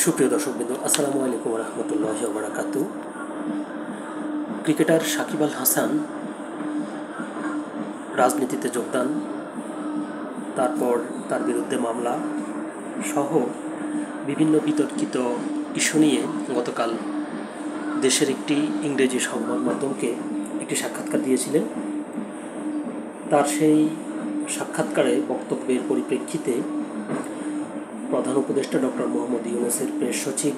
সুপ্রিয় দর্শকবৃন্দ, আসসালামু আলাইকুম রহমতুল্লাহি ওয়া বারাকাতুহু। ক্রিকেটার সাকিব আল হাসান রাজনীতিতে যোগদান, তারপর তার বিরুদ্ধে মামলা সহ বিভিন্ন বিতর্কিত ইস্যু নিয়ে গতকাল দেশের একটি ইংরেজি সংবাদ মাধ্যমকে একটি সাক্ষাৎকার দিয়েছিলেন। তার সেই সাক্ষাৎকারে বক্তব্যের পরিপ্রেক্ষিতে প্রধান উপদেষ্টা ডক্টর মোহাম্মদ ইউনূসের প্রেস সচিব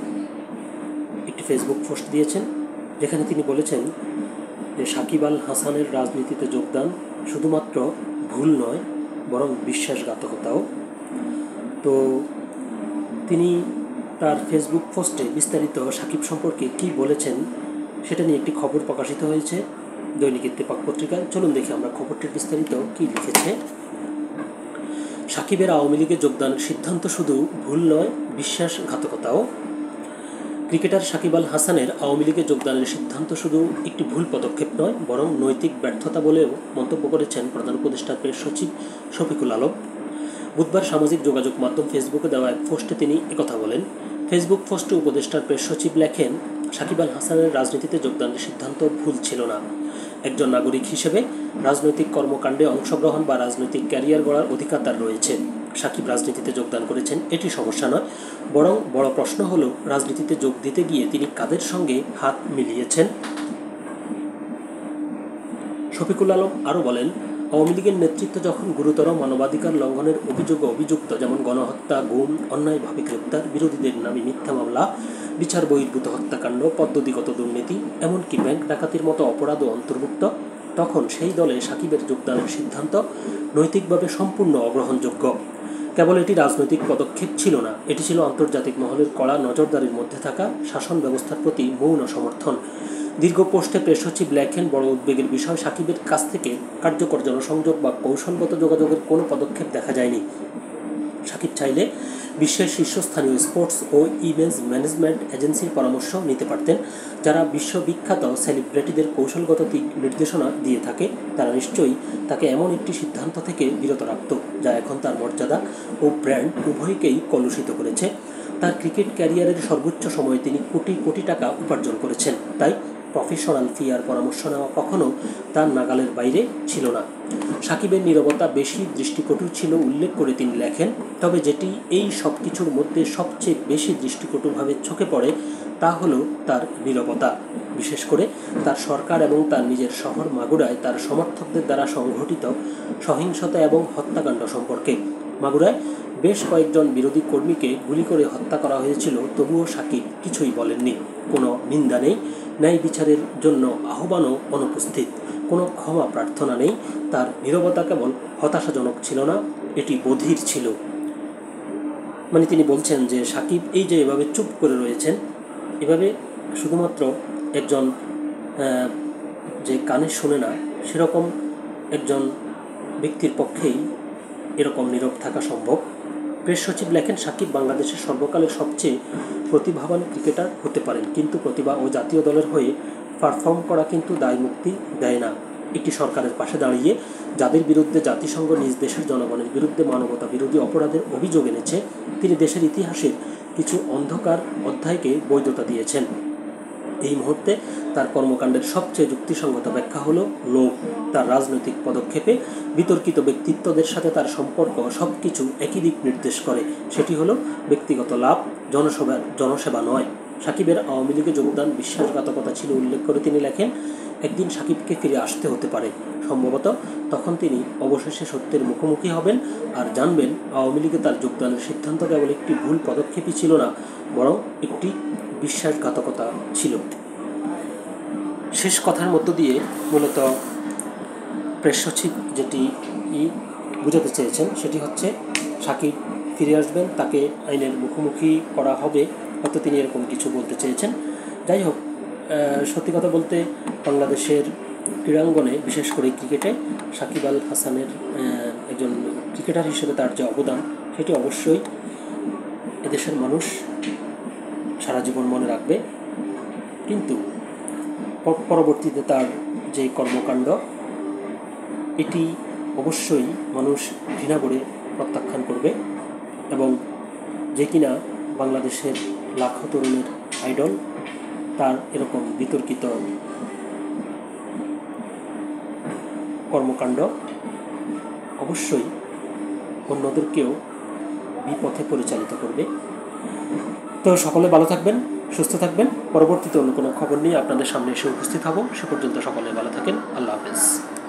একটি ফেসবুক পোস্ট দিয়েছেন, যেখানে তিনি বলেছেন যে সাকিব আল হাসানের রাজনীতিতে যোগদান শুধুমাত্র ভুল নয়, বরং বিশ্বাসঘাতকতাও। তো তিনি তার ফেসবুক পোস্টে বিস্তারিত সাকিব সম্পর্কে কী বলেছেন সেটা নিয়ে একটি খবর প্রকাশিত হয়েছে দৈনিক ইত্তেফাক পত্রিকায়। চলুন দেখি আমরা খবরটির বিস্তারিত কী লিখেছে। সাকিবের আওয়ামী লীগে যোগদানের সিদ্ধান্ত শুধু ভুল নয়, বিশ্বাসঘাতকতাও। ক্রিকেটার সাকিব আল হাসানের আওয়ামী লীগে যোগদানের সিদ্ধান্ত শুধু একটি ভুল পদক্ষেপ নয়, বরং নৈতিক ব্যর্থতা বলেও মন্তব্য করেছেন প্রধান উপদেষ্টার প্রেস সচিব শফিকুল আলম। বুধবার সামাজিক যোগাযোগ মাধ্যম ফেসবুকে দেওয়া এক পোস্টে তিনি একথা বলেন। ফেসবুক পোস্টে উপদেষ্টার প্রেস সচিব লেখেন, সাকিব আল হাসানের রাজনীতিতে যোগদানের সিদ্ধান্ত ভুল ছিল না। একজন নাগরিক হিসেবে রাজনৈতিক কর্মকাণ্ডে অংশগ্রহণ বা রাজনৈতিক ক্যারিয়ার গড়ার অধিকার তার রয়েছে। সাকিব রাজনীতিতে যোগদান করেছেন, এটি সমস্যা নয়, বরং বড় প্রশ্ন হলো রাজনীতিতে যোগ দিতে গিয়ে তিনি কাদের সঙ্গে হাত মিলিয়েছেন। শফিকুল আলম আরও বলেন, আওয়ামী লীগের নেতৃত্ব যখন গুরুতর মানবাধিকার লঙ্ঘনের অভিযোগে অভিযুক্ত, যেমন গণহত্যা, গুম, অন্যায়ভাবে গ্রেপ্তার, বিরোধীদের নামে মিথ্যা মামলা, বিচার বহির্ভূত হত্যাকাণ্ড, পদ্ধতিগত দুর্নীতি, এমনকি ব্যাংক ডাকাতির মতো অপরাধও অন্তর্ভুক্ত, তখন সেই দলে সাকিবের যোগদানের সিদ্ধান্ত নৈতিকভাবে সম্পূর্ণ অগ্রহণযোগ্য। কেবল এটি রাজনৈতিক পদক্ষেপ ছিল না, এটি ছিল আন্তর্জাতিক মহলের কড়া নজরদারির মধ্যে থাকা শাসন ব্যবস্থার প্রতি মৌন সমর্থন। দীর্ঘ পোস্টে প্রেস সচিব লেখেন, বড় উদ্বেগের বিষয়, সাকিবের কাছ থেকে কার্যকর জনসংযোগ বা কৌশলগত যোগাযোগের কোনো পদক্ষেপ দেখা যায়নি। সাকিব চাইলে বিশ্বের শীর্ষস্থানীয় স্পোর্টস ও ইভেন্টস ম্যানেজমেন্ট এজেন্সির পরামর্শ নিতে পারতেন, যারা বিশ্ববিখ্যাত সেলিব্রিটিদের কৌশলগত নির্দেশনা দিয়ে থাকে। তারা নিশ্চয়ই তাকে এমন একটি সিদ্ধান্ত থেকে বিরত রাখত, যা এখন তার মর্যাদা ও ব্র্যান্ড উভয়কেই কলুষিত করেছে। তার ক্রিকেট ক্যারিয়ারের সর্বোচ্চ সময়ে তিনি কোটি কোটি টাকা উপার্জন করেছেন, তাই প্রফেশনাল ফি আর পরামর্শ নেওয়া কখনো তার নাগালের বাইরে ছিল না। সাকিবের নীরবতা বেশি দৃষ্টিকটু ছিল উল্লেখ করে তিনি লেখেন, তবে যেটি এই সব কিছুর মধ্যে সবচেয়ে বেশি দৃষ্টিকটুভাবে চোখে পড়ে তা হলো তার নীরবতা, বিশেষ করে তার সরকার এবং তার নিজের শহর মাগুরায় তার সমর্থকদের দ্বারা সংঘটিত সহিংসতা এবং হত্যাকাণ্ড সম্পর্কে। মাগুরায় বেশ কয়েকজন বিরোধী কর্মীকে গুলি করে হত্যা করা হয়েছিল, তবুও সাকিব কিছুই বলেননি। কোনো নিন্দা নেই, ন্যায় বিচারের জন্য আহ্বানও অনুপস্থিত, কোনো ক্ষমা প্রার্থনা নেই। তার নীরবতা কেবল হতাশাজনক ছিল না, এটি বধির ছিল। মানে তিনি বলছেন যে সাকিব এই যে এভাবে চুপ করে রয়েছেন, এভাবে শুধুমাত্র একজন যে কানে শোনে না সেরকম একজন ব্যক্তির পক্ষেই এরকম নীরব থাকা সম্ভব। প্রেস সচিব লেখেন, সাকিব বাংলাদেশের সর্বকালের সবচেয়ে প্রতিভাবান ক্রিকেটার হতে পারেন, কিন্তু প্রতিভা ও জাতীয় দলের হয়ে পারফর্ম করা কিন্তু দায় মুক্তি দেয় না। একটি সরকারের পাশে দাঁড়িয়ে যাদের বিরুদ্ধে জাতিসংঘ নিজ দেশের জনগণের বিরুদ্ধে মানবতা বিরোধী অপরাধের অভিযোগ এনেছে, তিনি দেশের ইতিহাসের কিছু অন্ধকার অধ্যায়কে বৈধতা দিয়েছেন। এই মুহূর্তে তার কর্মকাণ্ডের সবচেয়ে যুক্তিসঙ্গত ব্যাখ্যা হলো লোভ। তার রাজনৈতিক পদক্ষেপে বিতর্কিত ব্যক্তিত্বদের সাথে তার সম্পর্ক সব কিছু একই দিক নির্দেশ করে, সেটি হলো ব্যক্তিগত লাভ, জনসেবা নয়। সাকিবের আওয়ামী লীগে যোগদান বিশ্বাসঘাতকতা ছিল উল্লেখ করে তিনি লেখেন, একদিন সাকিবকে ফিরে আসতে হতে পারে, সম্ভবত তখন তিনি অবশেষে সত্যের মুখোমুখি হবেন আর জানবেন আওয়ামী লীগে তার যোগদানের সিদ্ধান্ত কেবল একটি ভুল পদক্ষেপই ছিল না, বরং একটি বিশ্বাসঘাতকতা ছিল। শেষ কথার মধ্য দিয়ে মূলত প্রেস সচিব যেটি বোঝাতে চেয়েছেন সেটি হচ্ছে সাকিব ফিরে আসবেন, তাকে আইনের মুখোমুখি করা হবে, হয়তো তিনি এরকম কিছু বলতে চেয়েছেন। যাই হোক, সত্যি কথা বলতে বাংলাদেশের ক্রীড়াঙ্গনে বিশেষ করে ক্রিকেটে সাকিব আল হাসানের একজন ক্রিকেটার হিসেবে তার যে অবদান সেটি অবশ্যই এদেশের মানুষ সারা জীবন মনে রাখবে, কিন্তু পরবর্তীতে তার যে কর্মকাণ্ড এটি অবশ্যই মানুষ ঘৃণা করে প্রত্যাখ্যান করবে, এবং যে কিনা বাংলাদেশের লাখো তরুণের আইডল। তার এরকম বিতর্কিত কর্মকাণ্ড অবশ্যই অন্যদেরকেও বিপথে পরিচালিত করবে। তো সকলে ভালো থাকবেন, সুস্থ থাকবেন। পরবর্তীতে অন্য কোনো খবর নিয়ে আপনাদের সামনে এসে উপস্থিত হব। সে পর্যন্ত সকলে ভালো থাকেন। আল্লাহ হাফেজ।